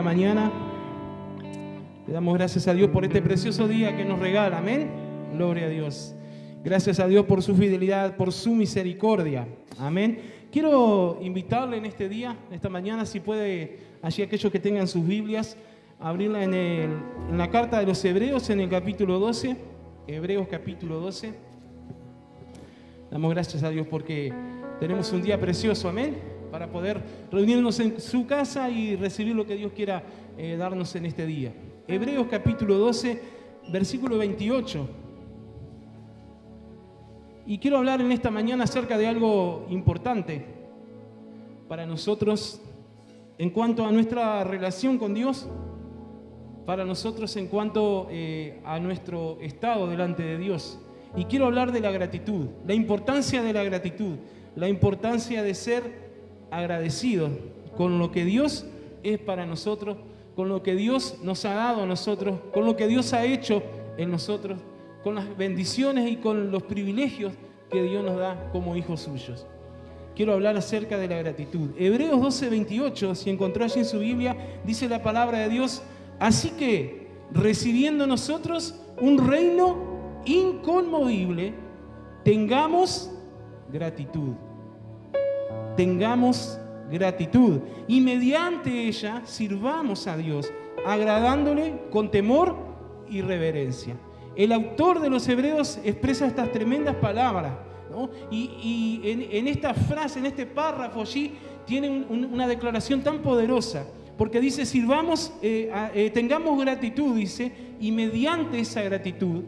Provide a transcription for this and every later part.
esta mañana. Le damos gracias a Dios por este precioso día que nos regala. Amén. Gloria a Dios. Gracias a Dios por su fidelidad, por su misericordia. Amén. Quiero invitarle en este día, esta mañana, si puede, allí aquellos que tengan sus Biblias, abrirla en la carta de los Hebreos, en el capítulo 12. Hebreos capítulo 12. Damos gracias a Dios porque tenemos un día precioso, amén, para poder reunirnos en su casa y recibir lo que Dios quiera darnos en este día. Hebreos capítulo 12, versículo 28. Y quiero hablar en esta mañana acerca de algo importante para nosotros en cuanto a nuestra relación con Dios, para nosotros en cuanto a nuestro estado delante de Dios. Y quiero hablar de la gratitud, la importancia de la gratitud, la importancia de ser agradecidos con lo que Dios es para nosotros, con lo que Dios nos ha dado a nosotros, con lo que Dios ha hecho en nosotros, con las bendiciones y con los privilegios que Dios nos da como hijos suyos. Quiero hablar acerca de la gratitud. Hebreos 12, 28, si encontró allí en su Biblia, dice la palabra de Dios: así que, recibiendo nosotros un reino inconmovible, tengamos gratitud. Tengamos gratitud. Y mediante ella sirvamos a Dios, agradándole con temor y reverencia. El autor de los Hebreos expresa estas tremendas palabras, ¿no? Y en esta frase, en este párrafo allí, tiene una declaración tan poderosa. Porque dice, sirvamos, tengamos gratitud, dice, y mediante esa gratitud,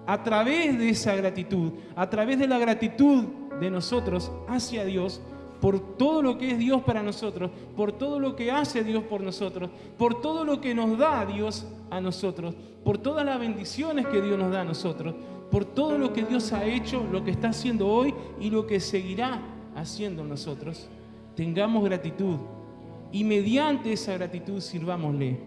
a través de esa gratitud, a través de la gratitud de nosotros hacia Dios, por todo lo que es Dios para nosotros, por todo lo que hace Dios por nosotros, por todo lo que nos da Dios a nosotros, por todas las bendiciones que Dios nos da a nosotros, por todo lo que Dios ha hecho, lo que está haciendo hoy y lo que seguirá haciendo en nosotros, tengamos gratitud. Y mediante esa gratitud sirvámosle.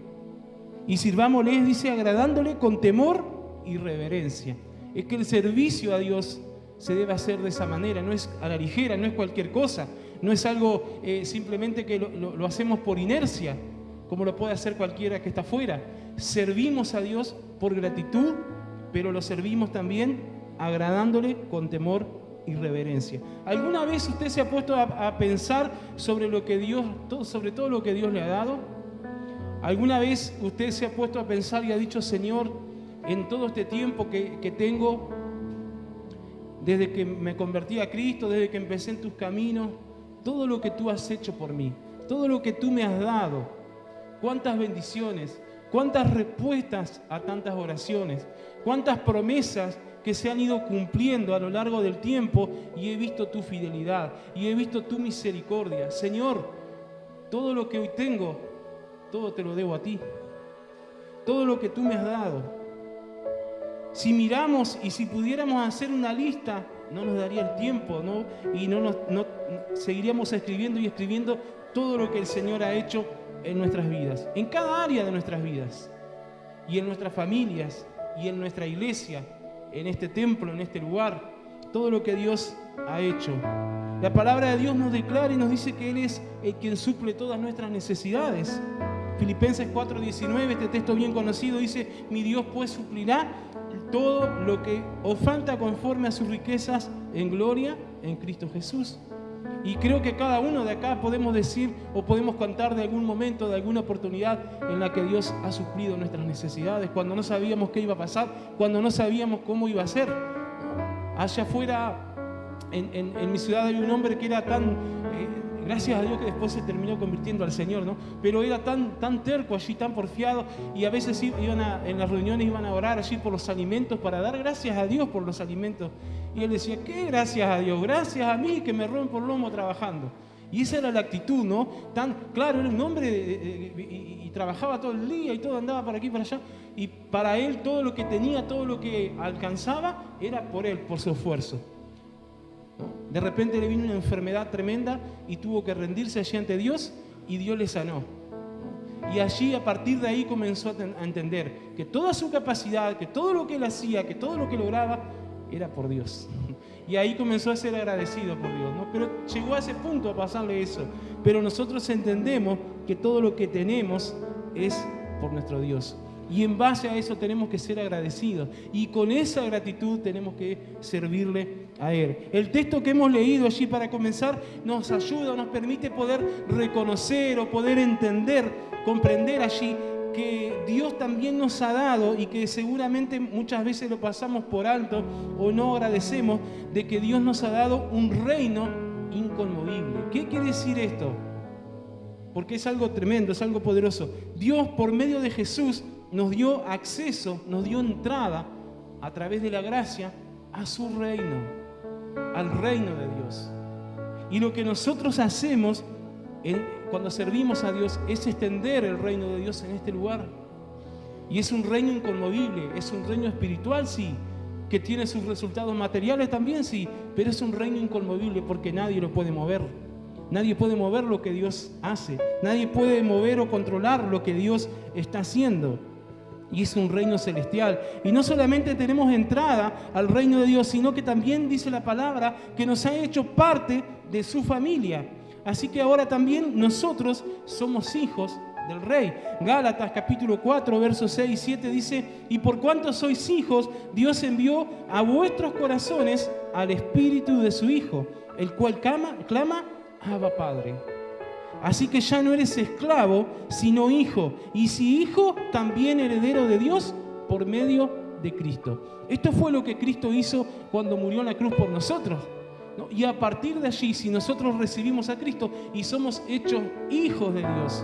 Y sirvámosle, dice, agradándole con temor y reverencia. Es que el servicio a Dios se debe hacer de esa manera, no es a la ligera, no es cualquier cosa, no es algo simplemente que lo hacemos por inercia, como lo puede hacer cualquiera que está afuera. Servimos a Dios por gratitud, pero lo servimos también agradándole con temor y reverencia. ¿Alguna vez usted se ha puesto a pensar sobre lo que Dios, sobre todo lo que Dios le ha dado? ¿Alguna vez usted se ha puesto a pensar y ha dicho, Señor, en todo este tiempo que tengo, desde que me convertí a Cristo, desde que empecé en tus caminos, todo lo que tú has hecho por mí, todo lo que tú me has dado, cuántas bendiciones, cuántas respuestas a tantas oraciones, cuántas promesas que se han ido cumpliendo a lo largo del tiempo, y he visto tu fidelidad y he visto tu misericordia. Señor, todo lo que hoy tengo, todo te lo debo a ti, todo lo que tú me has dado. Si miramos y si pudiéramos hacer una lista, no nos daría el tiempo, ¿no? Y no seguiríamos escribiendo y escribiendo todo lo que el Señor ha hecho en nuestras vidas, en cada área de nuestras vidas, y en nuestras familias, y en nuestra iglesia, en este templo, en este lugar, todo lo que Dios ha hecho. La palabra de Dios nos declara y nos dice que Él es el quien suple todas nuestras necesidades. Filipenses 4:19, este texto bien conocido, dice: mi Dios pues suplirá todo lo que os falta conforme a sus riquezas en gloria en Cristo Jesús. Y creo que cada uno de acá podemos decir o podemos contar de algún momento, de alguna oportunidad en la que Dios ha suplido nuestras necesidades, cuando no sabíamos qué iba a pasar, cuando no sabíamos cómo iba a ser. Allá afuera, en mi ciudad, había un hombre que era tan... gracias a Dios que después se terminó convirtiendo al Señor, ¿no? Pero era tan terco allí, tan porfiado, y a veces en las reuniones iban a orar allí por los alimentos, para dar gracias a Dios por los alimentos. Y él decía, ¿qué gracias a Dios? Gracias a mí que me rompo el lomo trabajando. Y esa era la actitud, ¿no? Claro, era un hombre y trabajaba todo el día y todo, andaba para aquí y para allá. Y para él todo lo que tenía, todo lo que alcanzaba, era por él, por su esfuerzo. De repente le vino una enfermedad tremenda y tuvo que rendirse allí ante Dios, y Dios le sanó. Y allí, a partir de ahí, comenzó a entender que toda su capacidad, que todo lo que él hacía, que todo lo que lograba, era por Dios. Y ahí comenzó a ser agradecido por Dios, ¿no? Pero llegó a ese punto a pasarle eso. Pero nosotros entendemos que todo lo que tenemos es por nuestro Dios. Y en base a eso tenemos que ser agradecidos. Y con esa gratitud tenemos que servirle a Él. El texto que hemos leído allí para comenzar nos ayuda, nos permite poder reconocer o poder entender, comprender allí que Dios también nos ha dado y que seguramente muchas veces lo pasamos por alto o no agradecemos, de que Dios nos ha dado un reino inconmovible. ¿Qué quiere decir esto? Porque es algo tremendo, es algo poderoso. Dios, por medio de Jesús, nos dio acceso, nos dio entrada a través de la gracia a su reino, al reino de Dios. Y lo que nosotros hacemos cuando servimos a Dios es extender el reino de Dios en este lugar. Y es un reino inconmovible, es un reino espiritual, sí, que tiene sus resultados materiales también, sí, pero es un reino inconmovible porque nadie lo puede mover. Nadie puede mover lo que Dios hace. Nadie puede mover o controlar lo que Dios está haciendo. Y es un reino celestial. Y no solamente tenemos entrada al reino de Dios, sino que también dice la palabra que nos ha hecho parte de su familia. Así que ahora también nosotros somos hijos del Rey. Gálatas capítulo 4, versos 6 y 7 dice: y por cuanto sois hijos, Dios envió a vuestros corazones al Espíritu de su Hijo, el cual clama Abba Padre. Así que ya no eres esclavo, sino hijo. Y si hijo, también heredero de Dios por medio de Cristo. Esto fue lo que Cristo hizo cuando murió en la cruz por nosotros, ¿no? Y a partir de allí, si nosotros recibimos a Cristo y somos hechos hijos de Dios,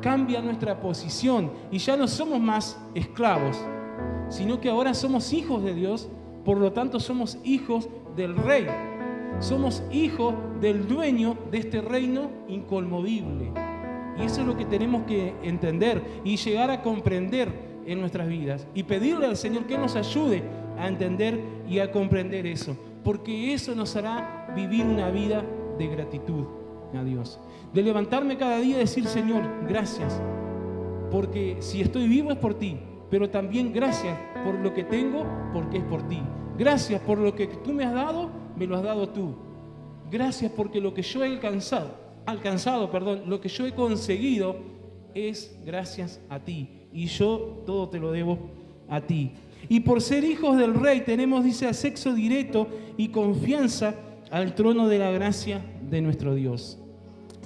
cambia nuestra posición y ya no somos más esclavos, sino que ahora somos hijos de Dios, por lo tanto somos hijos del Rey. Somos hijos del dueño de este reino inconmovible. Y eso es lo que tenemos que entender y llegar a comprender en nuestras vidas. Y pedirle al Señor que nos ayude a entender y a comprender eso. Porque eso nos hará vivir una vida de gratitud a Dios. De levantarme cada día y decir: Señor, gracias. Porque si estoy vivo es por ti. Pero también gracias por lo que tengo, porque es por ti. Gracias por lo que tú me has dado, me lo has dado tú. Gracias porque lo que yo he alcanzado, lo que yo he conseguido es gracias a ti. Y yo todo te lo debo a ti. Y por ser hijos del Rey tenemos, dice, acceso directo y confianza al trono de la gracia de nuestro Dios.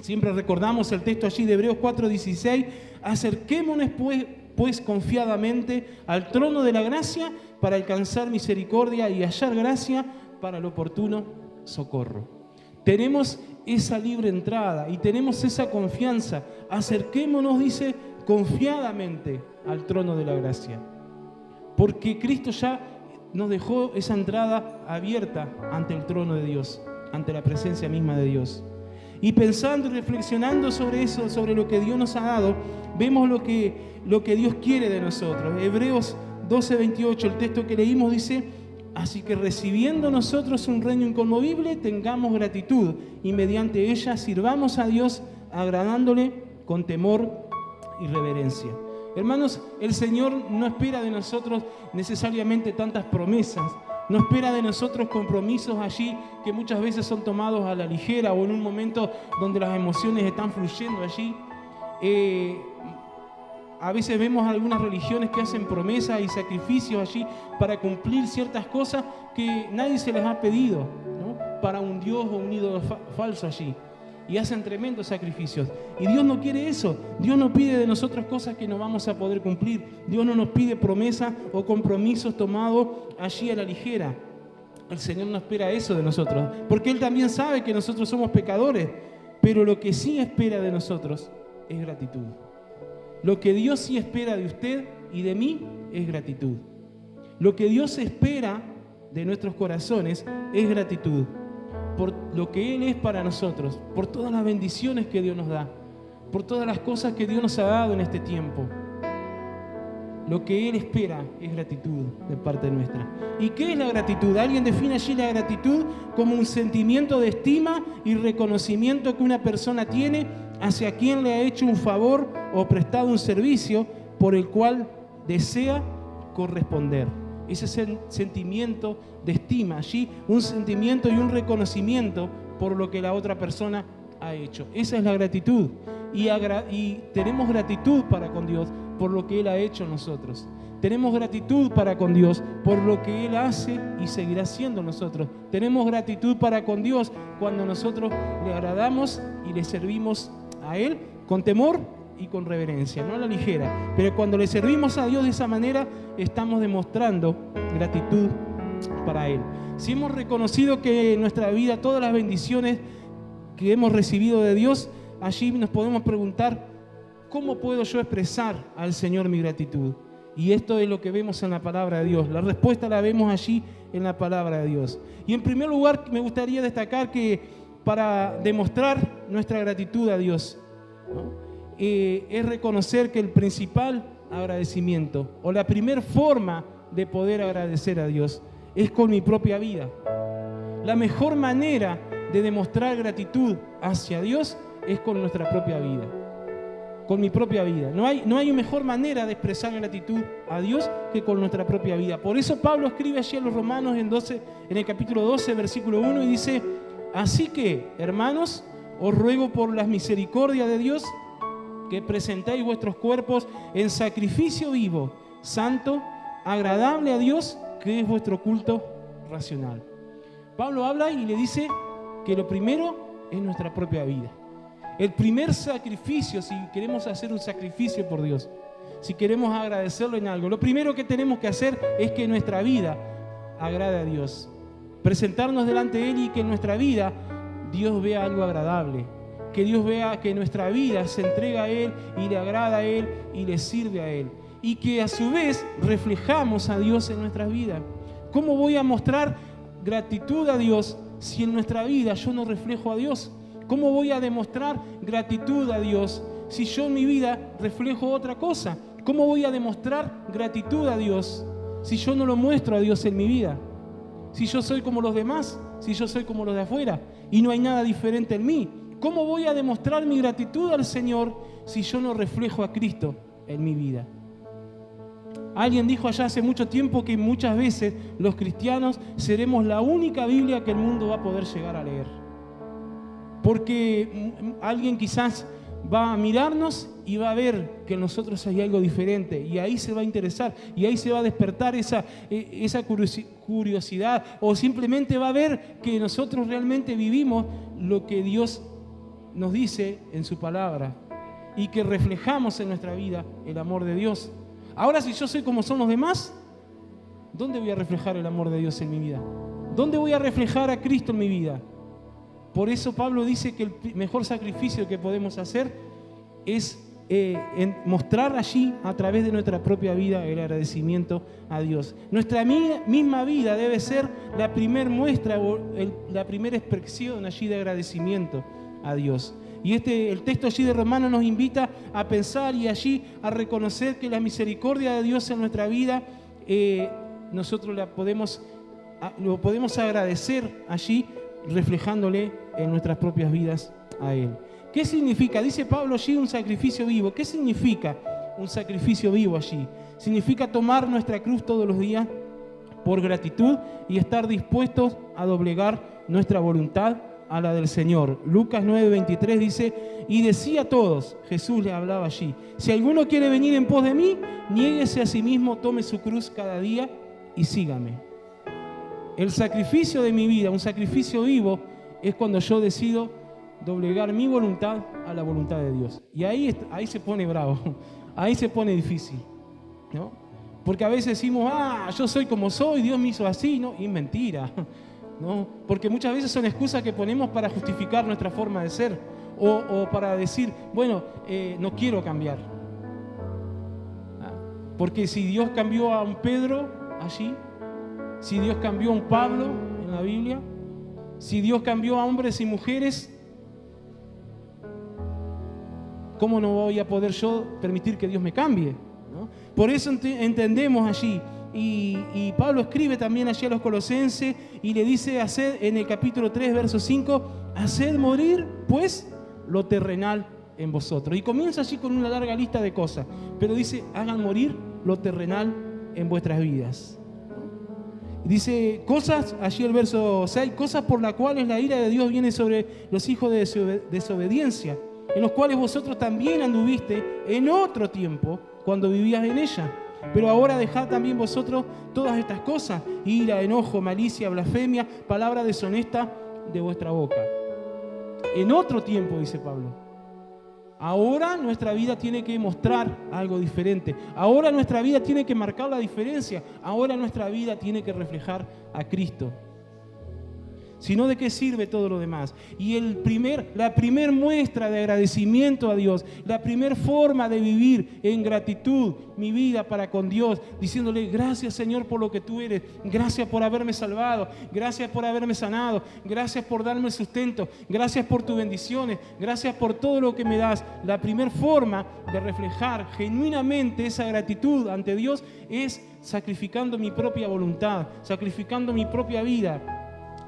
Siempre recordamos el texto allí de Hebreos 4:16. Acerquémonos pues confiadamente al trono de la gracia para alcanzar misericordia y hallar gracia para el oportuno socorro. Tenemos esa libre entrada y tenemos esa confianza. Acerquémonos, dice, confiadamente al trono de la gracia. Porque Cristo ya nos dejó esa entrada abierta ante el trono de Dios, ante la presencia misma de Dios. Y pensando y reflexionando sobre eso, sobre lo que Dios nos ha dado, vemos lo que Dios quiere de nosotros. Hebreos 12:28, el texto que leímos dice: así que recibiendo nosotros un reino inconmovible, tengamos gratitud y mediante ella sirvamos a Dios agradándole con temor y reverencia. Hermanos, el Señor no espera de nosotros necesariamente tantas promesas. No espera de nosotros compromisos allí que muchas veces son tomados a la ligera o en un momento donde las emociones están fluyendo allí. A veces vemos algunas religiones que hacen promesas y sacrificios allí para cumplir ciertas cosas que nadie se les ha pedido, ¿no? Para un Dios o un ídolo falso allí. Y hacen tremendos sacrificios. Y Dios no quiere eso. Dios no pide de nosotros cosas que no vamos a poder cumplir. Dios no nos pide promesas o compromisos tomados allí a la ligera. El Señor no espera eso de nosotros, porque Él también sabe que nosotros somos pecadores. Pero lo que sí espera de nosotros es gratitud. Lo que Dios sí espera de usted y de mí es gratitud. Lo que Dios espera de nuestros corazones es gratitud. Por lo que Él es para nosotros, por todas las bendiciones que Dios nos da, por todas las cosas que Dios nos ha dado en este tiempo. Lo que Él espera es gratitud de parte nuestra. ¿Y qué es la gratitud? Alguien define allí la gratitud como un sentimiento de estima y reconocimiento que una persona tiene hacia quien le ha hecho un favor o prestado un servicio por el cual desea corresponder. Ese sentimiento de estima allí, un sentimiento y un reconocimiento por lo que la otra persona ha hecho. Esa es la gratitud. y tenemos gratitud para con Dios por lo que Él ha hecho en nosotros. Tenemos gratitud para con Dios por lo que Él hace y seguirá haciendo en nosotros. Tenemos gratitud para con Dios cuando nosotros le agradamos y le servimos a Él con temor y con reverencia, no a la ligera. Pero cuando le servimos a Dios de esa manera, estamos demostrando gratitud para Él. Si hemos reconocido que en nuestra vida todas las bendiciones que hemos recibido de Dios, allí nos podemos preguntar, ¿cómo puedo yo expresar al Señor mi gratitud? Y esto es lo que vemos en la palabra de Dios. La respuesta la vemos allí en la palabra de Dios. Y en primer lugar me gustaría destacar que para demostrar nuestra gratitud a Dios, ¿no? Es reconocer que el principal agradecimiento o la primera forma de poder agradecer a Dios es con mi propia vida. La mejor manera de demostrar gratitud hacia Dios es con nuestra propia vida. Con mi propia vida. No hay mejor manera de expresar gratitud a Dios que con nuestra propia vida. Por eso Pablo escribe allí a los Romanos en el capítulo 12, versículo 1, y dice: así que, hermanos, os ruego por las misericordias de Dios que presentéis vuestros cuerpos en sacrificio vivo, santo, agradable a Dios, que es vuestro culto racional. Pablo habla y le dice que lo primero es nuestra propia vida. El primer sacrificio, si queremos hacer un sacrificio por Dios, si queremos agradecerlo en algo, lo primero que tenemos que hacer es que nuestra vida agrade a Dios. Presentarnos delante de Él y que en nuestra vida Dios vea algo agradable. Que Dios vea que nuestra vida se entrega a Él y le agrada a Él y le sirve a Él. Y que a su vez reflejamos a Dios en nuestras vidas. ¿Cómo voy a mostrar gratitud a Dios si en nuestra vida yo no reflejo a Dios? ¿Cómo voy a demostrar gratitud a Dios si yo en mi vida reflejo otra cosa? ¿Cómo voy a demostrar gratitud a Dios si yo no lo muestro a Dios en mi vida? Si yo soy como los demás, si yo soy como los de afuera y no hay nada diferente en mí. ¿Cómo voy a demostrar mi gratitud al Señor si yo no reflejo a Cristo en mi vida? Alguien dijo allá hace mucho tiempo que muchas veces los cristianos seremos la única Biblia que el mundo va a poder llegar a leer. Porque alguien quizás va a mirarnos y va a ver que en nosotros hay algo diferente y ahí se va a interesar y ahí se va a despertar esa curiosidad, o simplemente va a ver que nosotros realmente vivimos lo que Dios nos dice en su palabra y que reflejamos en nuestra vida el amor de Dios. Ahora, si yo soy como son los demás, ¿dónde voy a reflejar el amor de Dios en mi vida? ¿Dónde voy a reflejar a Cristo en mi vida? Por eso Pablo dice que el mejor sacrificio que podemos hacer es mostrar allí a través de nuestra propia vida el agradecimiento a Dios. Nuestra misma vida debe ser la primera muestra o la primera expresión allí de agradecimiento a Dios. Y el texto allí de Romanos nos invita a pensar y allí a reconocer que la misericordia de Dios en nuestra vida nosotros lo podemos agradecer allí reflejándole en nuestras propias vidas a Él. ¿Qué significa? Dice Pablo allí un sacrificio vivo. ¿Qué significa un sacrificio vivo allí? Significa tomar nuestra cruz todos los días por gratitud y estar dispuestos a doblegar nuestra voluntad a la del Señor. Lucas 9:23 dice: y decía a todos, Jesús le hablaba allí, si alguno quiere venir en pos de mí, niéguese a sí mismo, tome su cruz cada día y sígame. El sacrificio de mi vida, un sacrificio vivo, es cuando yo decido doblegar mi voluntad a la voluntad de Dios. Y ahí se pone bravo, ahí se pone difícil, ¿no? Porque a veces decimos, yo soy como soy, Dios me hizo así, ¿no? Y es mentira, ¿no? Porque muchas veces son excusas que ponemos para justificar nuestra forma de ser o para decir, bueno, no quiero cambiar. Porque si Dios cambió a un Pedro allí, si Dios cambió a un Pablo en la Biblia, si Dios cambió a hombres y mujeres, ¿cómo no voy a poder yo permitir que Dios me cambie? ¿No? Por eso entendemos allí, y Pablo escribe también allí a los Colosenses y le dice, en el capítulo 3, verso 5, haced morir pues lo terrenal en vosotros. Y comienza allí con una larga lista de cosas, pero dice, hagan morir lo terrenal en vuestras vidas. Dice cosas, allí el verso 6, cosas por las cuales la ira de Dios viene sobre los hijos de desobediencia, en los cuales vosotros también anduviste en otro tiempo cuando vivías en ella. Pero ahora dejad también vosotros todas estas cosas: ira, enojo, malicia, blasfemia, palabra deshonesta de vuestra boca. En otro tiempo, dice Pablo. Ahora nuestra vida tiene que mostrar algo diferente. Ahora nuestra vida tiene que marcar la diferencia. Ahora nuestra vida tiene que reflejar a Cristo. Si no, ¿de qué sirve todo lo demás? Y la primer muestra de agradecimiento a Dios, la primer forma de vivir en gratitud mi vida para con Dios, diciéndole: gracias, Señor, por lo que tú eres, gracias por haberme salvado, gracias por haberme sanado, gracias por darme el sustento, gracias por tus bendiciones, gracias por todo lo que me das. La primer forma de reflejar genuinamente esa gratitud ante Dios es sacrificando mi propia voluntad, sacrificando mi propia vida,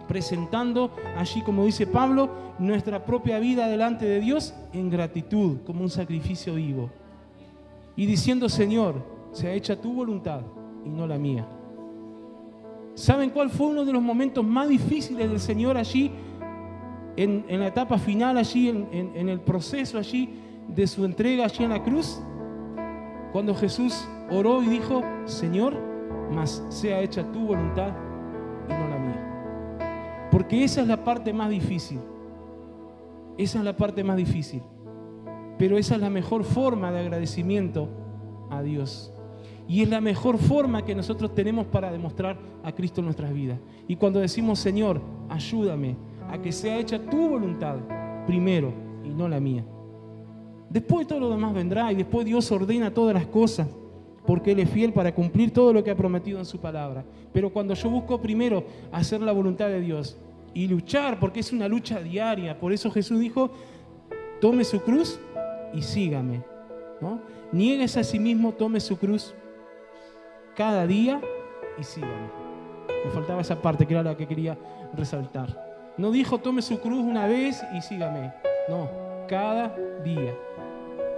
presentando allí, como dice Pablo, nuestra propia vida delante de Dios en gratitud, como un sacrificio vivo. Y diciendo: Señor, sea hecha tu voluntad y no la mía. ¿Saben cuál fue uno de los momentos más difíciles del Señor allí, en la etapa final, allí, en el proceso allí de su entrega allí en la cruz? Cuando Jesús oró y dijo: Señor, mas sea hecha tu voluntad y no la mía. Porque esa es la parte más difícil. Esa es la parte más difícil. Pero esa es la mejor forma de agradecimiento a Dios. Y es la mejor forma que nosotros tenemos para demostrar a Cristo en nuestras vidas. Y cuando decimos: Señor, ayúdame a que sea hecha tu voluntad primero y no la mía. Después todo lo demás vendrá, y después Dios ordena todas las cosas, porque Él es fiel para cumplir todo lo que ha prometido en su palabra. Pero cuando yo busco primero hacer la voluntad de Dios y luchar, porque es una lucha diaria, por eso Jesús dijo: tome su cruz y sígame, ¿no? Niéguese a sí mismo, tome su cruz cada día y sígame. Me faltaba esa parte que era la que quería resaltar. No dijo: tome su cruz una vez y sígame. No, cada día.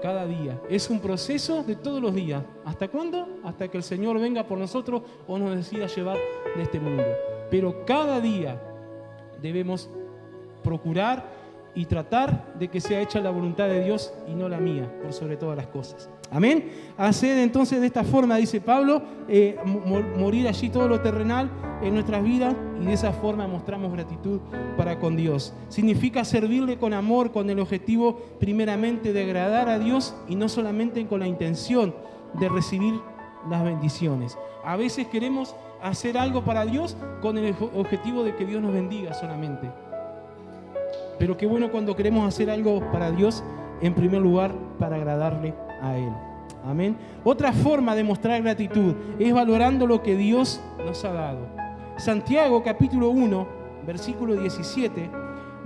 Cada día. Es un proceso de todos los días. ¿Hasta cuándo? Hasta que el Señor venga por nosotros o nos decida llevar de este mundo. Pero cada día debemos procurar y tratar de que sea hecha la voluntad de Dios y no la mía, por sobre todas las cosas. Amén. Hacer entonces de esta forma, dice Pablo, morir allí todo lo terrenal en nuestras vidas, y de esa forma mostramos gratitud para con Dios. Significa servirle con amor, con el objetivo primeramente de agradar a Dios y no solamente con la intención de recibir las bendiciones. A veces queremos hacer algo para Dios con el objetivo de que Dios nos bendiga solamente. Pero qué bueno cuando queremos hacer algo para Dios, en primer lugar, para agradarle a Él. Amén. Otra forma de mostrar gratitud es valorando lo que Dios nos ha dado. Santiago capítulo 1, versículo 17,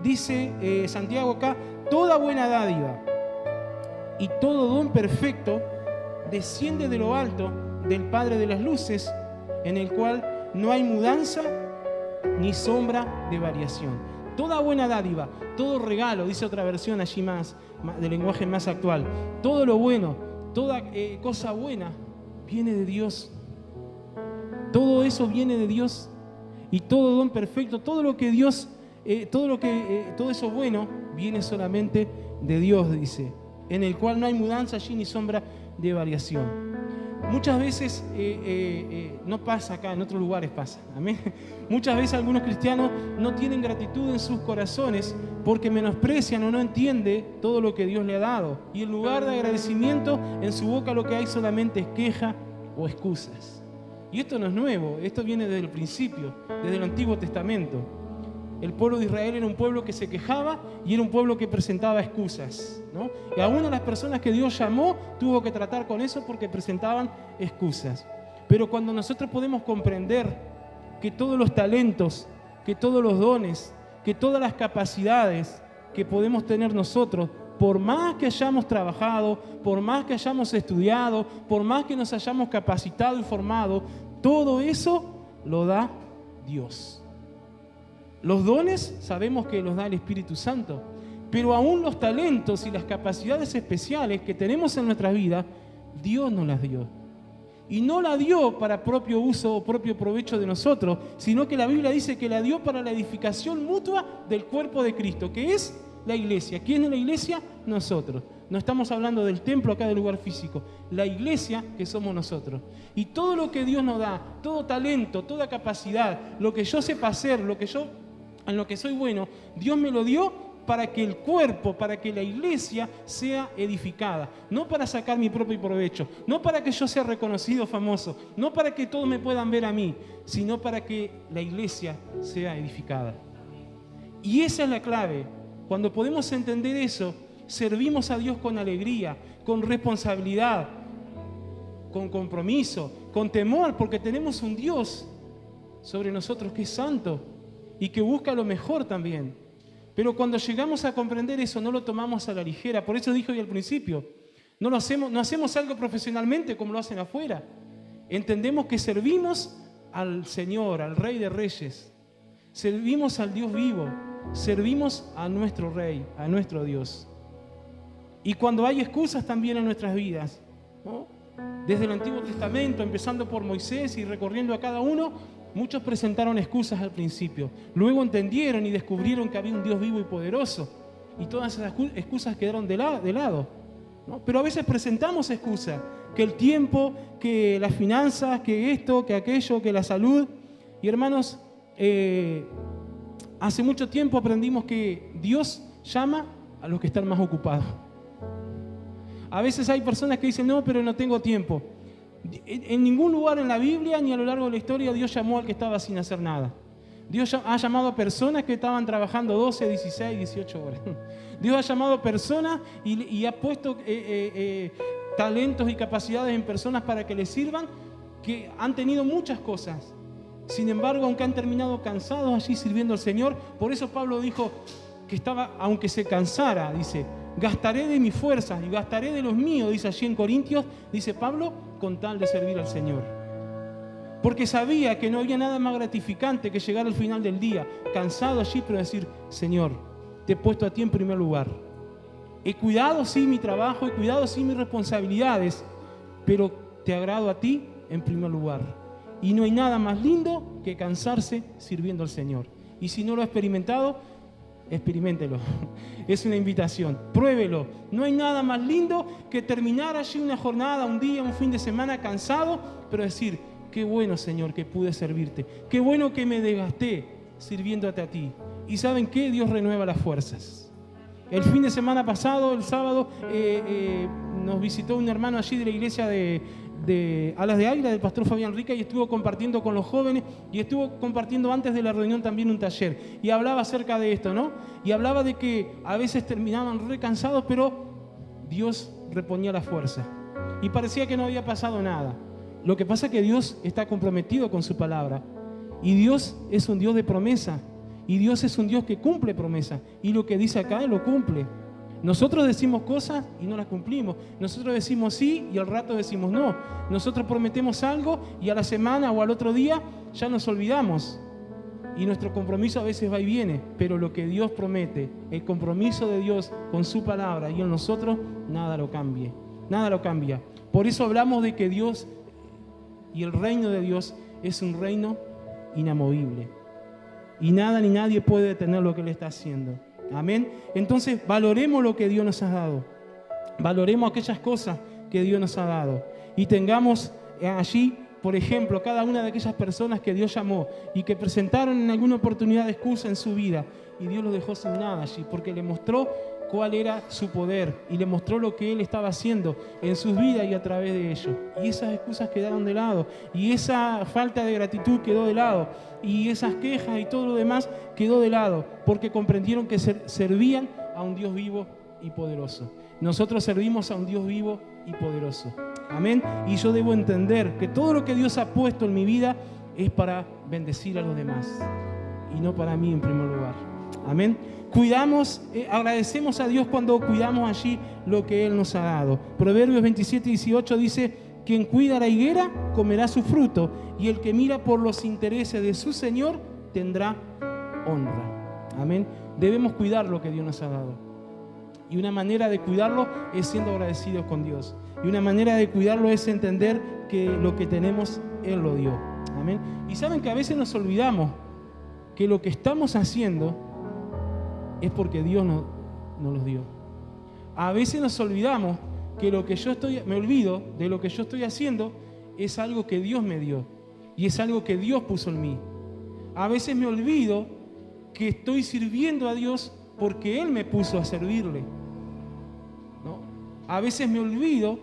dice Santiago acá: toda buena dádiva y todo don perfecto desciende de lo alto del Padre de las luces, en el cual no hay mudanza ni sombra de variación. Toda buena dádiva, todo regalo, dice otra versión allí más de lenguaje más actual. Todo lo bueno, toda cosa buena viene de Dios. Todo eso viene de Dios. Y todo don perfecto, todo lo que Dios, todo eso bueno viene solamente de Dios, dice, en el cual no hay mudanza allí ni sombra de variación. Muchas veces no pasa acá, en otros lugares pasa. Amén. Muchas veces algunos cristianos no tienen gratitud en sus corazones porque menosprecian o no entienden todo lo que Dios le ha dado. Y en lugar de agradecimiento, en su boca lo que hay solamente es queja o excusas. Y esto no es nuevo, esto viene desde el principio, desde el Antiguo Testamento. El pueblo de Israel era un pueblo que se quejaba y era un pueblo que presentaba excusas, ¿no? Y aún a las personas que Dios llamó tuvo que tratar con eso porque presentaban excusas. Pero cuando nosotros podemos comprender que todos los talentos, que todos los dones, que todas las capacidades que podemos tener nosotros, por más que hayamos trabajado, por más que hayamos estudiado, por más que nos hayamos capacitado y formado, todo eso lo da Dios. Los dones sabemos que los da el Espíritu Santo, pero aún los talentos y las capacidades especiales que tenemos en nuestras vidas, Dios nos las dio. Y no la dio para propio uso o propio provecho de nosotros, sino que la Biblia dice que la dio para la edificación mutua del cuerpo de Cristo, que es La iglesia. ¿Quién es la iglesia? Nosotros. No estamos hablando del templo acá del lugar físico. La iglesia que somos nosotros. Y todo lo que Dios nos da, todo talento, toda capacidad, lo que yo sepa hacer, en lo que soy bueno, Dios me lo dio para que el cuerpo, para que la iglesia sea edificada. No para sacar mi propio provecho, no para que yo sea reconocido, famoso, no para que todos me puedan ver a mí, sino para que la iglesia sea edificada. Y esa es la clave. Cuando podemos entender eso, servimos a Dios con alegría, con responsabilidad, con compromiso, con temor, porque tenemos un Dios sobre nosotros que es santo y que busca lo mejor también. Pero cuando llegamos a comprender eso, no lo tomamos a la ligera. Por eso dije hoy al principio, no hacemos algo profesionalmente como lo hacen afuera. Entendemos que servimos al Señor, al Rey de Reyes. Servimos al Dios vivo. Servimos a nuestro Rey, a nuestro Dios. Y cuando hay excusas también en nuestras vidas, ¿no? Desde el Antiguo Testamento, empezando por Moisés y recorriendo a cada uno, muchos presentaron excusas al principio. Luego entendieron y descubrieron que había un Dios vivo y poderoso. Y todas esas excusas quedaron de lado, ¿no? Pero a veces presentamos excusas. Que el tiempo, que las finanzas, que esto, que aquello, que la salud. Y hermanos, hace mucho tiempo aprendimos que Dios llama a los que están más ocupados. A veces hay personas que dicen, no, pero no tengo tiempo. En ningún lugar en la Biblia ni a lo largo de la historia Dios llamó al que estaba sin hacer nada. Dios ha llamado a personas que estaban trabajando 12, 16, 18 horas. Dios ha llamado a personas y ha puesto talentos y capacidades en personas para que les sirvan, que han tenido muchas cosas. Sin embargo, aunque han terminado cansados allí sirviendo al Señor, por eso Pablo dijo que aunque se cansara, dice, gastaré de mis fuerzas y gastaré de los míos, dice allí en Corintios, dice Pablo, con tal de servir al Señor. Porque sabía que no había nada más gratificante que llegar al final del día, cansado allí, pero decir, Señor, te he puesto a ti en primer lugar. He cuidado sí mi trabajo, he cuidado sí mis responsabilidades, pero te agrado a ti en primer lugar. Y no hay nada más lindo que cansarse sirviendo al Señor. Y si no lo ha experimentado, experiméntelo. Es una invitación. Pruébelo. No hay nada más lindo que terminar allí una jornada, un día, un fin de semana cansado, pero decir, qué bueno, Señor, que pude servirte. Qué bueno que me desgasté sirviéndote a ti. ¿Y saben qué? Dios renueva las fuerzas. El fin de semana pasado, el sábado, nos visitó un hermano allí de la iglesia de Alas de Águila, del pastor Fabián Rica, y estuvo compartiendo con los jóvenes y estuvo compartiendo antes de la reunión también un taller y hablaba acerca de esto, ¿no? Y hablaba de que a veces terminaban recansados, pero Dios reponía la fuerza y parecía que no había pasado nada. Lo que pasa es que Dios está comprometido con su palabra y Dios es un Dios de promesa y Dios es un Dios que cumple promesa y lo que dice acá Él lo cumple. Nosotros decimos cosas y no las cumplimos. Nosotros decimos sí y al rato decimos no. Nosotros prometemos algo y a la semana o al otro día ya nos olvidamos. Y nuestro compromiso a veces va y viene. Pero lo que Dios promete, el compromiso de Dios con su palabra y en nosotros, nada lo cambie. Nada lo cambia. Por eso hablamos de que Dios y el reino de Dios es un reino inamovible. Y nada ni nadie puede detener lo que Él está haciendo. Amén. Entonces valoremos lo que Dios nos ha dado. Valoremos aquellas cosas que Dios nos ha dado. Y tengamos allí, por ejemplo, cada una de aquellas personas que Dios llamó y que presentaron en alguna oportunidad de excusa en su vida. Y Dios los dejó sin nada allí, porque le mostró cuál era su poder y le mostró lo que Él estaba haciendo en sus vidas y a través de ellos. Y esas excusas quedaron de lado. Y esa falta de gratitud quedó de lado. Y esas quejas y todo lo demás quedó de lado, porque comprendieron que servían a un Dios vivo y poderoso. Nosotros servimos a un Dios vivo y poderoso. Amén. Y yo debo entender que todo lo que Dios ha puesto en mi vida es para bendecir a los demás y no para mí en primer lugar. Amén. Cuidamos, agradecemos a Dios cuando cuidamos allí lo que Él nos ha dado. Proverbios 27:18 dice: quien cuida la higuera comerá su fruto, y el que mira por los intereses de su Señor tendrá honra. Amén. Debemos cuidar lo que Dios nos ha dado. Y una manera de cuidarlo es siendo agradecidos con Dios. Y una manera de cuidarlo es entender que lo que tenemos, Él lo dio. Amén. Y saben que a veces nos olvidamos que lo que estamos haciendo es porque Dios nos los dio. A veces nos olvidamos que me olvido de lo que yo estoy haciendo es algo que Dios me dio y es algo que Dios puso en mí. A veces me olvido que estoy sirviendo a Dios porque Él me puso a servirle, ¿no? A veces me olvido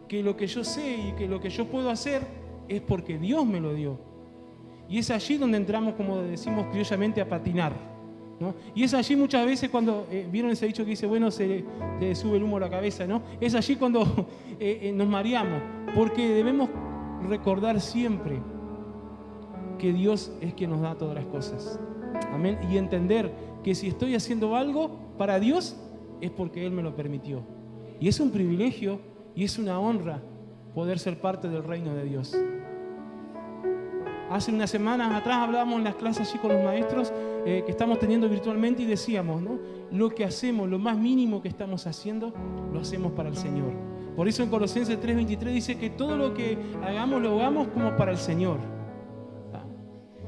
que lo que yo sé y que lo que yo puedo hacer es porque Dios me lo dio. Y es allí donde entramos, como decimos criollamente, a patinar, ¿no? Y es allí muchas veces cuando, ¿vieron ese dicho que dice, bueno, se le sube el humo a la cabeza, ¿no? Es allí cuando nos mareamos, porque debemos recordar siempre que Dios es quien nos da todas las cosas. Amén. Y entender que si estoy haciendo algo para Dios es porque Él me lo permitió. Y es un privilegio y es una honra poder ser parte del reino de Dios. Hace unas semanas atrás hablábamos en las clases allí con los maestros que estamos teniendo virtualmente y decíamos, ¿no? Lo que hacemos, lo más mínimo que estamos haciendo, lo hacemos para el Señor. Por eso en Colosenses 3:23 dice que todo lo que hagamos, lo hagamos como para el Señor.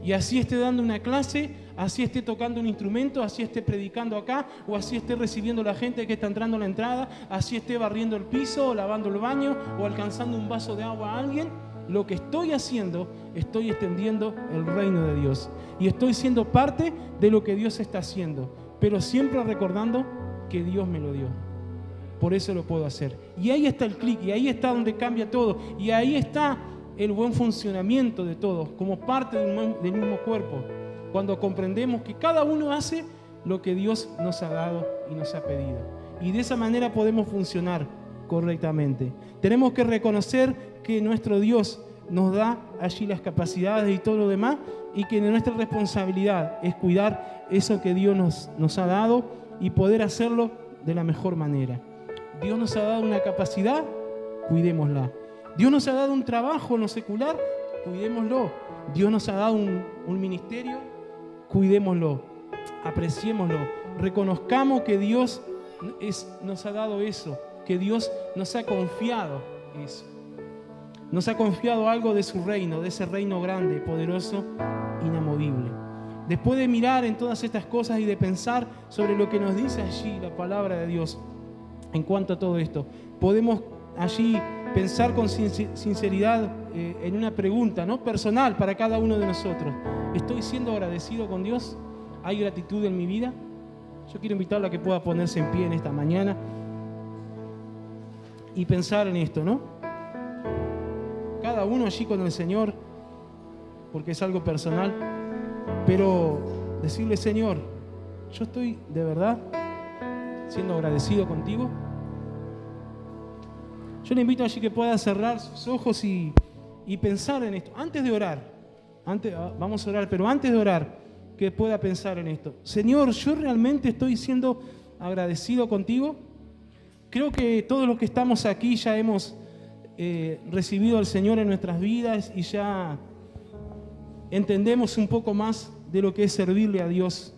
Y así esté dando una clase, así esté tocando un instrumento, así esté predicando acá, o así esté recibiendo a la gente que está entrando a la entrada, así esté barriendo el piso, o lavando el baño, o alcanzando un vaso de agua a alguien, lo que estoy haciendo, estoy extendiendo el reino de Dios. Y estoy siendo parte de lo que Dios está haciendo, pero siempre recordando que Dios me lo dio. Por eso lo puedo hacer. Y ahí está el clic, y ahí está donde cambia todo, y ahí está el buen funcionamiento de todos, como parte del mismo cuerpo, cuando comprendemos que cada uno hace lo que Dios nos ha dado y nos ha pedido. Y de esa manera podemos funcionar correctamente. Tenemos que reconocer que nuestro Dios nos da allí las capacidades y todo lo demás, y que nuestra responsabilidad es cuidar eso que Dios nos ha dado y poder hacerlo de la mejor manera. Dios nos ha dado una capacidad, cuidémosla. Dios nos ha dado un trabajo en lo secular, cuidémoslo. Dios nos ha dado un ministerio, cuidémoslo, apreciémoslo, reconozcamos que Dios nos ha dado eso, que Dios nos ha confiado eso. Nos ha confiado algo de su reino, de ese reino grande, poderoso, inamovible. Después de mirar en todas estas cosas y de pensar sobre lo que nos dice allí la palabra de Dios en cuanto a todo esto, podemos allí pensar con sinceridad en una pregunta, ¿no? Personal para cada uno de nosotros. ¿Estoy siendo agradecido con Dios? ¿Hay gratitud en mi vida? Yo quiero invitarlo a que pueda ponerse en pie en esta mañana y pensar en esto, ¿no? Cada uno allí con el Señor, porque es algo personal, pero decirle, Señor, yo estoy de verdad siendo agradecido contigo. Yo le invito allí que pueda cerrar sus ojos y pensar en esto. Antes de orar, vamos a orar, pero antes de orar, que pueda pensar en esto. Señor, ¿yo realmente estoy siendo agradecido contigo? Creo que todos los que estamos aquí ya hemos recibido al Señor en nuestras vidas y ya entendemos un poco más de lo que es servirle a Dios.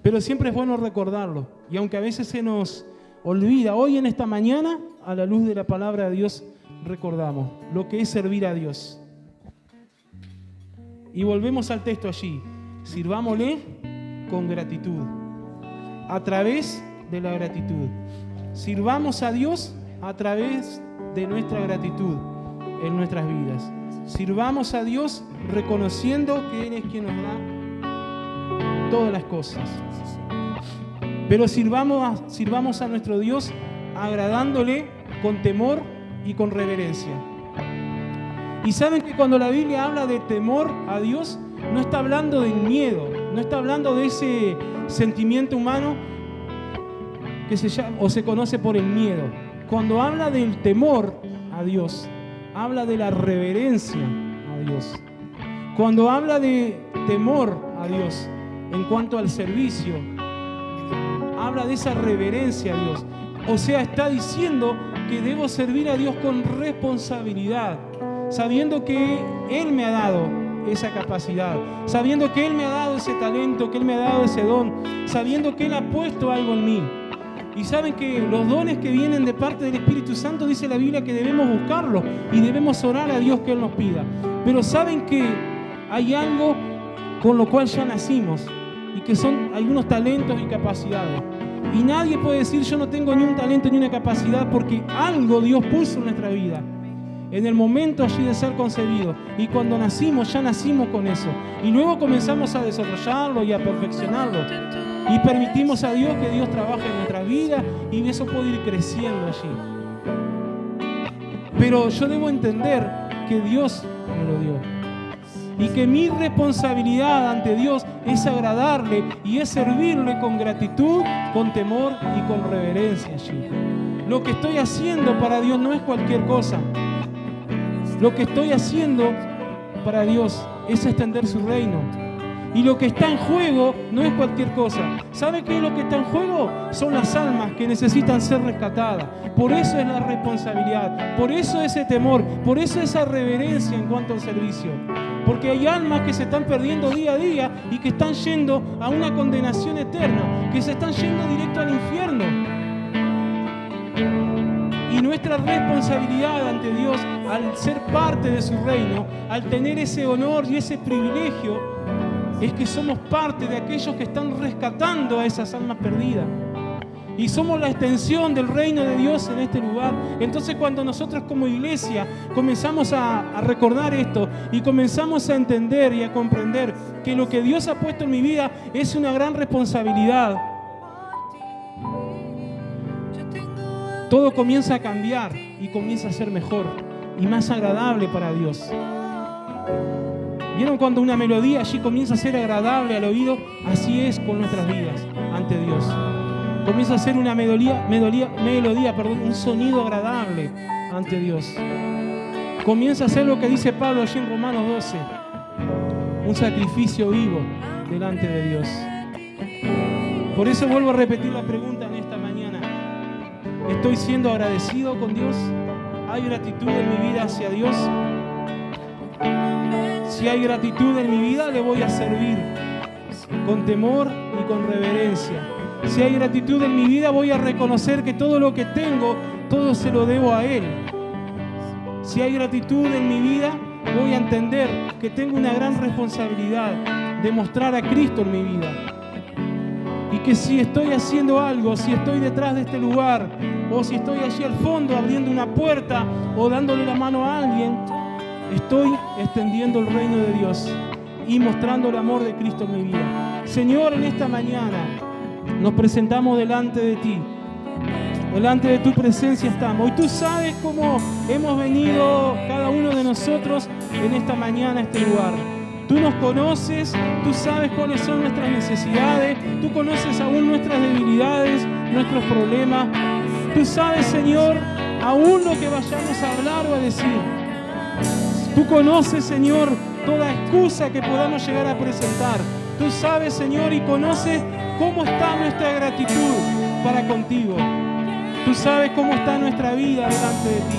Pero siempre es bueno recordarlo. Y aunque a veces se nos olvida, hoy en esta mañana, a la luz de la palabra de Dios, recordamos lo que es servir a Dios. Y volvemos al texto allí. Sirvámosle con gratitud, a través de la gratitud. Sirvamos a Dios a través de nuestra gratitud en nuestras vidas. Sirvamos a Dios reconociendo que Él es quien nos da todas las cosas. Pero sirvamos a nuestro Dios agradándole con temor y con reverencia. Y saben que cuando la Biblia habla de temor a Dios, no está hablando de miedo, no está hablando de ese sentimiento humano que se llama o se conoce por el miedo. Cuando habla del temor a Dios, habla de la reverencia a Dios. Cuando habla de temor a Dios en cuanto al servicio, habla de esa reverencia a Dios. O sea, está diciendo que debo servir a Dios con responsabilidad, sabiendo que Él me ha dado esa capacidad, sabiendo que Él me ha dado ese talento, que Él me ha dado ese don, sabiendo que Él ha puesto algo en mí. Y saben que los dones que vienen de parte del Espíritu Santo, dice la Biblia que debemos buscarlos y debemos orar a Dios que Él nos pida. Pero saben que hay algo con lo cual ya nacimos, y que son algunos talentos y capacidades. Y nadie puede decir yo no tengo ni un talento ni una capacidad, porque algo Dios puso en nuestra vida en el momento allí de ser concebido, y cuando nacimos ya nacimos con eso, y luego comenzamos a desarrollarlo y a perfeccionarlo, y permitimos a Dios que Dios trabaje en nuestra vida, y eso puede ir creciendo allí. Pero yo debo entender que Dios me lo dio, y que mi responsabilidad ante Dios es agradarle y es servirle con gratitud, con temor y con reverencia allí. Lo que estoy haciendo para Dios no es cualquier cosa. Lo que estoy haciendo para Dios es extender su reino. Y lo que está en juego no es cualquier cosa. ¿Sabe qué es lo que está en juego? Son las almas que necesitan ser rescatadas. Por eso es la responsabilidad, por eso ese temor, por eso esa reverencia en cuanto al servicio. Porque hay almas que se están perdiendo día a día y que están yendo a una condenación eterna, que se están yendo directo al infierno. Y nuestra responsabilidad ante Dios, al ser parte de su reino, al tener ese honor y ese privilegio, es que somos parte de aquellos que están rescatando a esas almas perdidas. Y somos la extensión del reino de Dios en este lugar. Entonces, cuando nosotros como iglesia comenzamos a recordar esto y comenzamos a entender y a comprender que lo que Dios ha puesto en mi vida es una gran responsabilidad, todo comienza a cambiar y comienza a ser mejor y más agradable para Dios. ¿Vieron cuando una melodía allí comienza a ser agradable al oído? Así es con nuestras vidas ante Dios. Comienza a ser una melodía, un sonido agradable ante Dios. Comienza a ser lo que dice Pablo allí en Romanos 12, un sacrificio vivo delante de Dios. Por eso vuelvo a repetir la pregunta en esta mañana. ¿Estoy siendo agradecido con Dios? ¿Hay gratitud en mi vida hacia Dios? Si hay gratitud en mi vida, le voy a servir con temor y con reverencia. Si hay gratitud en mi vida, voy a reconocer que todo lo que tengo, todo se lo debo a Él. Si hay gratitud en mi vida, voy a entender que tengo una gran responsabilidad de mostrar a Cristo en mi vida. Y que si estoy haciendo algo, si estoy detrás de este lugar, o si estoy allí al fondo abriendo una puerta o dándole la mano a alguien, estoy extendiendo el reino de Dios y mostrando el amor de Cristo en mi vida. Señor, en esta mañana nos presentamos delante de ti. Delante de tu presencia estamos. Y tú sabes cómo hemos venido cada uno de nosotros en esta mañana a este lugar. Tú nos conoces, tú sabes cuáles son nuestras necesidades, tú conoces aún nuestras debilidades, nuestros problemas. Tú sabes, Señor, aún lo que vayamos a hablar o a decir. Tú conoces, Señor, toda excusa que podamos llegar a presentar. Tú sabes, Señor, y conoces cómo está nuestra gratitud para contigo. Tú sabes cómo está nuestra vida delante de ti.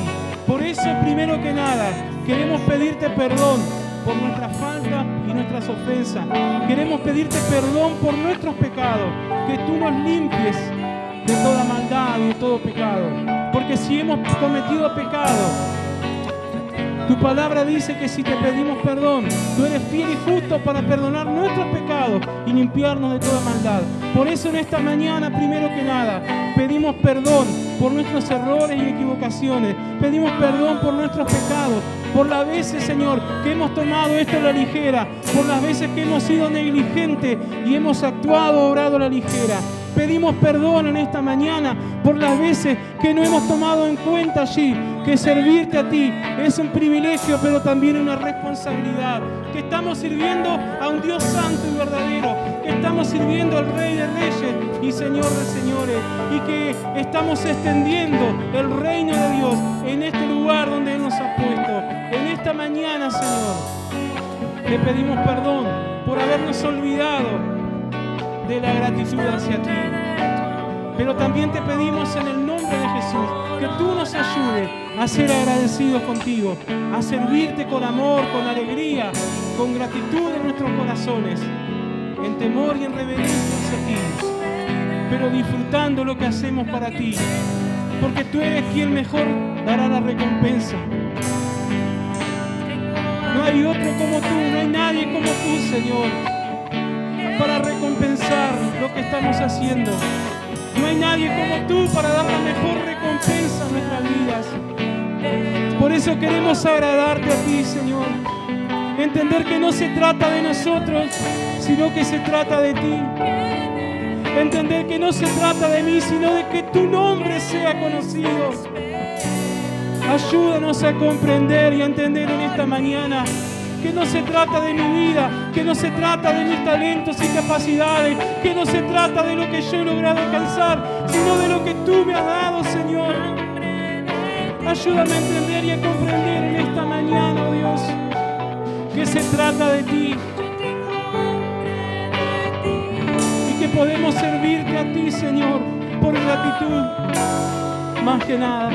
Por eso, primero que nada, queremos pedirte perdón por nuestras faltas y nuestras ofensas. Queremos pedirte perdón por nuestros pecados, que tú nos limpies de toda maldad y de todo pecado. Porque si hemos cometido pecado, tu palabra dice que si te pedimos perdón, tú eres fiel y justo para perdonar nuestros pecados y limpiarnos de toda maldad. Por eso en esta mañana, primero que nada, pedimos perdón por nuestros errores y equivocaciones. Pedimos perdón por nuestros pecados, por las veces, Señor, que hemos tomado esto a la ligera, por las veces que hemos sido negligentes y hemos actuado, obrado a la ligera. Pedimos perdón en esta mañana por las veces que no hemos tomado en cuenta allí que servirte a ti es un privilegio, pero también una responsabilidad. Que estamos sirviendo a un Dios santo y verdadero, que estamos sirviendo al Rey de Reyes y Señor de Señores, y que estamos extendiendo el reino de Dios en este lugar donde Él nos ha puesto. En esta mañana, Señor, te pedimos perdón por habernos olvidado de la gratitud hacia ti. Pero también te pedimos en el nombre de Jesús que tú nos ayudes a ser agradecidos contigo, a servirte con amor, con alegría, con gratitud en nuestros corazones, en temor y en reverencia hacia ti, pero disfrutando lo que hacemos para ti, porque tú eres quien mejor dará la recompensa. No hay otro como tú, no hay nadie como tú, Señor. para recompensar lo que estamos haciendo. No hay nadie como tú para dar la mejor recompensa a nuestras vidas. Por eso queremos agradarte a ti, Señor. Entender que no se trata de nosotros, sino que se trata de ti. Entender que no se trata de mí, sino de que tu nombre sea conocido. Ayúdanos a comprender y a entender en esta mañana que no se trata de mi vida, que no se trata de mis talentos y capacidades, que no se trata de lo que yo he logrado alcanzar, sino de lo que tú me has dado, Señor. Ayúdame a entender y a comprender en esta mañana, oh Dios, que se trata de ti y que podemos servirte a ti, Señor, por gratitud. Más que nada,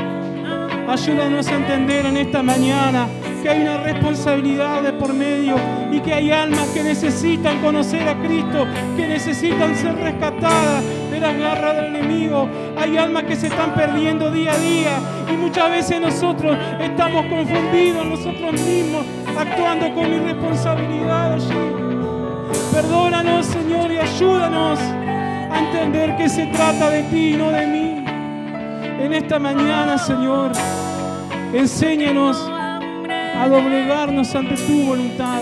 ayúdanos a entender en esta mañana que hay una responsabilidad de por medio y que hay almas que necesitan conocer a Cristo, que necesitan ser rescatadas de las garras del enemigo. Hay almas que se están perdiendo día a día y muchas veces nosotros estamos confundidos nosotros mismos, actuando con irresponsabilidad allí. Perdónanos, Señor, y ayúdanos a entender que se trata de ti y no de mí. En esta mañana, Señor, enséñanos a doblegarnos ante tu voluntad.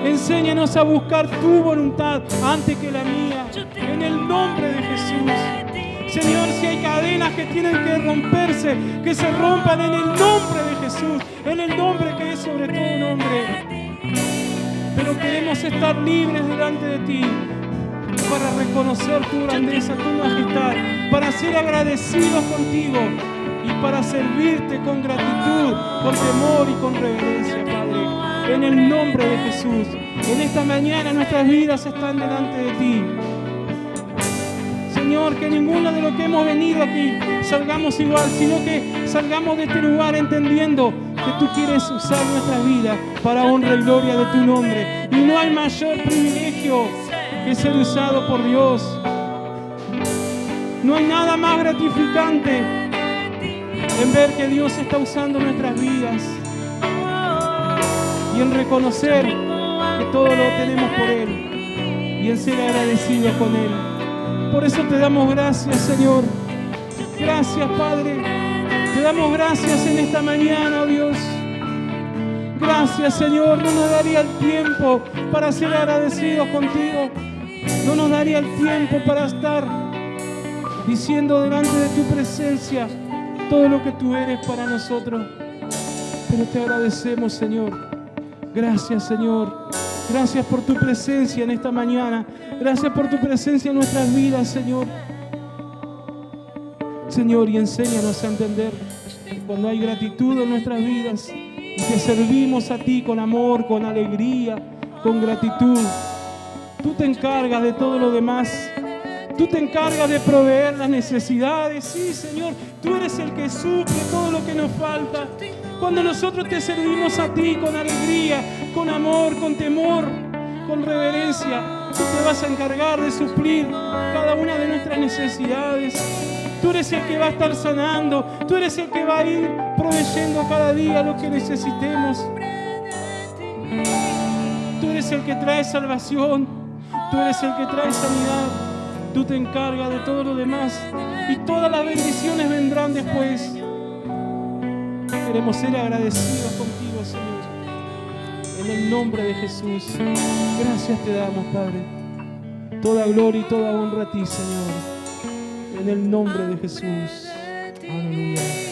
Enséñanos a buscar tu voluntad antes que la mía. En el nombre de Jesús. Señor, si hay cadenas que tienen que romperse, que se rompan en el nombre de Jesús. En el nombre que es sobre todo nombre. Pero queremos estar libres delante de ti para reconocer tu grandeza, tu majestad, para ser agradecidos contigo y para servirte con gratitud, con temor y con reverencia, Padre. En el nombre de Jesús. En esta mañana nuestras vidas están delante de ti. Señor, que ninguno de los que hemos venido aquí salgamos igual, sino que salgamos de este lugar entendiendo que tú quieres usar nuestras vidas para honra y gloria de tu nombre. Y no hay mayor privilegio que ser usado por Dios. No hay nada más gratificante en ver que Dios está usando nuestras vidas y en reconocer que todo lo tenemos por Él y en ser agradecidos con Él. Por eso te damos gracias, Señor. Gracias, Padre. Te damos gracias en esta mañana, oh Dios. Gracias, Señor. No nos daría el tiempo para ser agradecidos contigo. No nos daría el tiempo para estar diciendo delante de tu presencia todo lo que tú eres para nosotros. Pero te agradecemos, Señor. Gracias, Señor. Gracias por tu presencia en esta mañana. Gracias por tu presencia en nuestras vidas, Señor. Señor, y enséñanos a entender que cuando hay gratitud en nuestras vidas y que servimos a ti con amor, con alegría, con gratitud, tú te encargas de todo lo demás. Tú te encargas de proveer las necesidades. Sí, Señor, tú eres el que suple todo lo que nos falta. Cuando nosotros te servimos a ti con alegría, con amor, con temor, con reverencia, tú te vas a encargar de suplir cada una de nuestras necesidades. Tú eres el que va a estar sanando. Tú eres el que va a ir proveyendo cada día lo que necesitemos. Tú eres el que trae salvación. Tú eres el que trae sanidad. Tú te encargas de todo lo demás y todas las bendiciones vendrán después. Queremos ser agradecidos contigo, Señor. En el nombre de Jesús. Gracias te damos, Padre. Toda gloria y toda honra a ti, Señor. En el nombre de Jesús. Aleluya.